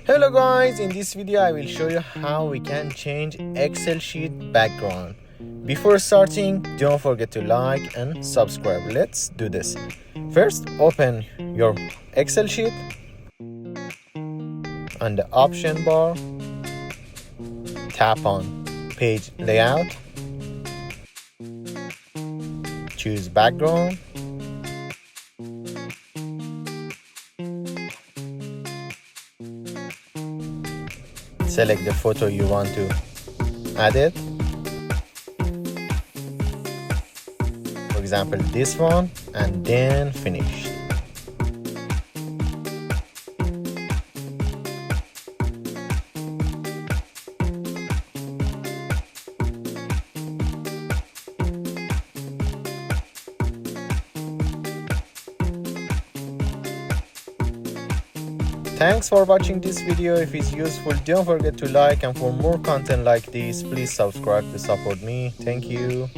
Hello guys, in this video I will show you how we can change Excel sheet background. Before starting, don't forget to like and subscribe. Let's do this. First, open your Excel sheet. On the option bar, tap on page layout. Choose background. Select the photo you want to add it. For example, this one, and then finish. Thanks for watching this video. If it's useful, don't forget to like, and for more content like this, please subscribe to support me. Thank you.